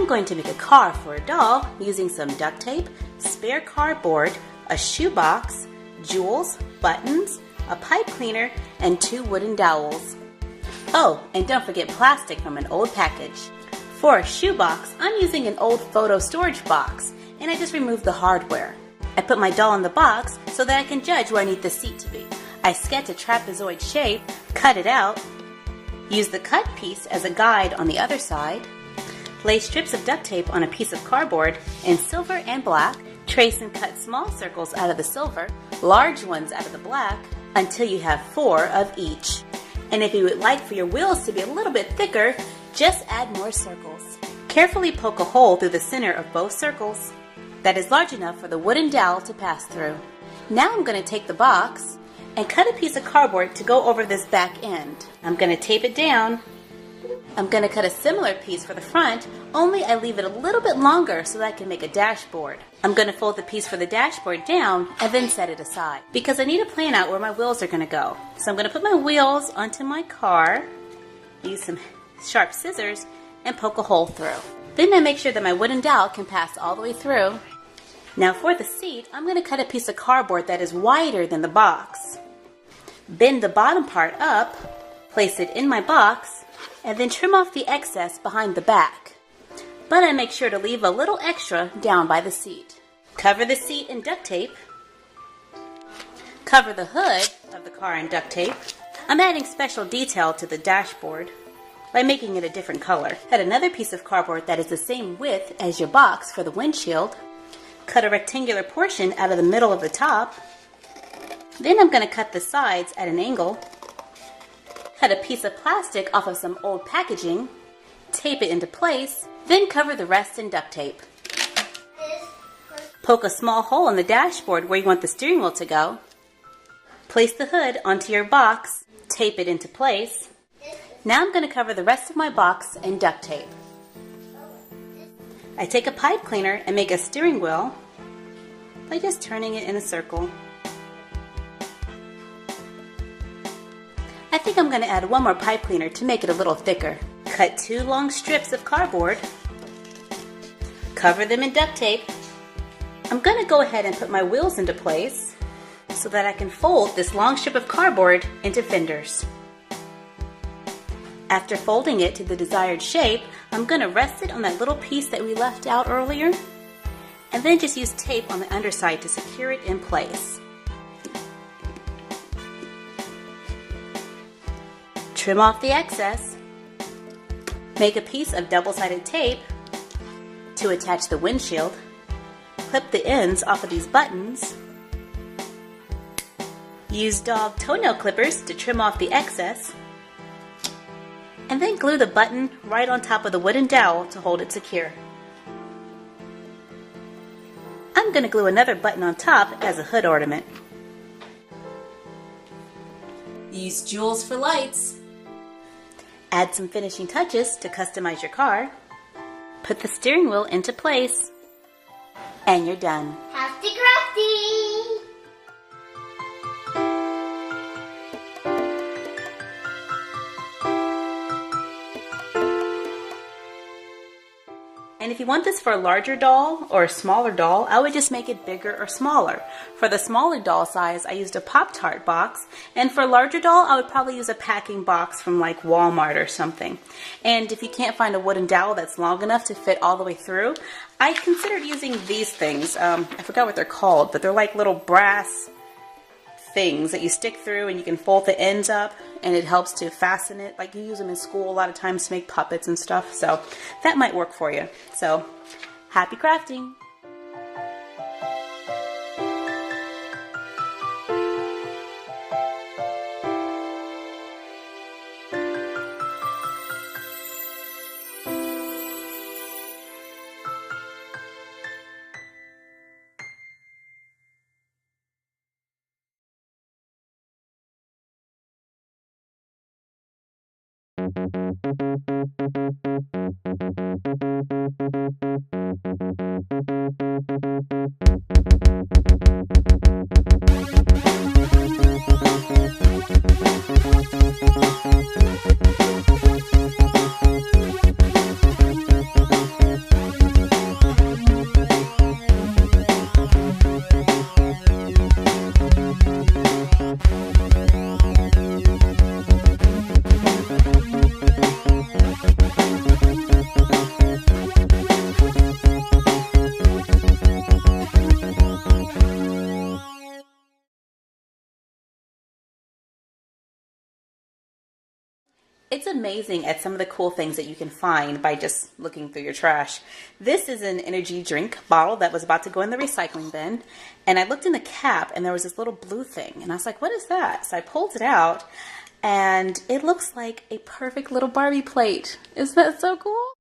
I'm going to make a car for a doll using some duct tape, spare cardboard, a shoebox, jewels, buttons, a pipe cleaner, and 2 wooden dowels. Oh, and don't forget plastic from an old package. For a shoebox, I'm using an old photo storage box, and I just removed the hardware. I put my doll in the box so that I can judge where I need the seat to be. I sketch a trapezoid shape, cut it out, use the cut piece as a guide on the other side, lay strips of duct tape on a piece of cardboard in silver and black, trace and cut small circles out of the silver, large ones out of the black, until you have 4 of each. And if you would like for your wheels to be a little bit thicker, just add more circles. Carefully poke a hole through the center of both circles that is large enough for the wooden dowel to pass through. Now I'm going to take the box and cut a piece of cardboard to go over this back end. I'm going to tape it down. I'm going to cut a similar piece for the front, only I leave it a little bit longer so that I can make a dashboard. I'm going to fold the piece for the dashboard down and then set it aside because I need to plan out where my wheels are going to go. So I'm going to put my wheels onto my car, use some sharp scissors, and poke a hole through. Then I make sure that my wooden dowel can pass all the way through. Now for the seat, I'm going to cut a piece of cardboard that is wider than the box. Bend the bottom part up, place it in my box, and then trim off the excess behind the back. But I make sure to leave a little extra down by the seat. Cover the seat in duct tape. Cover the hood of the car in duct tape. I'm adding special detail to the dashboard by making it a different color. Cut another piece of cardboard that is the same width as your box for the windshield. Cut a rectangular portion out of the middle of the top. Then I'm going to cut the sides at an angle. Cut a piece of plastic off of some old packaging, tape it into place, then cover the rest in duct tape. Poke a small hole in the dashboard where you want the steering wheel to go. Place the hood onto your box, tape it into place. Now I'm going to cover the rest of my box in duct tape. I take a pipe cleaner and make a steering wheel by just turning it in a circle. I think I'm going to add 1 more pipe cleaner to make it a little thicker. Cut 2 long strips of cardboard. Cover them in duct tape. I'm going to go ahead and put my wheels into place so that I can fold this long strip of cardboard into fenders. After folding it to the desired shape, I'm going to rest it on that little piece that we left out earlier, and then just use tape on the underside to secure it in place. Trim off the excess. Make a piece of double-sided tape to attach the windshield. Clip the ends off of these buttons. Use dog toenail clippers to trim off the excess. And then glue the button right on top of the wooden dowel to hold it secure. I'm going to glue another button on top as a hood ornament. Use jewels for lights. Add some finishing touches to customize your car. Put the steering wheel into place. And you're done. Happy crafting! And if you want this for a larger doll or a smaller doll, I would just make it bigger or smaller. For the smaller doll size, I used a Pop-Tart box. And for a larger doll, I would probably use a packing box from like Walmart or something. And if you can't find a wooden dowel that's long enough to fit all the way through, I considered using these things. I forgot what they're called, but they're like little brass things that you stick through and you can fold the ends up and it helps to fasten it. Like you use them in school a lot of times to make puppets and stuff, so that might work for you. So happy crafting! It's amazing at some of the cool things that you can find by just looking through your trash. This is an energy drink bottle that was about to go in the recycling bin. And I looked in the cap and there was this little blue thing. And I was like, what is that? So I pulled it out and it looks like a perfect little Barbie plate. Isn't that so cool?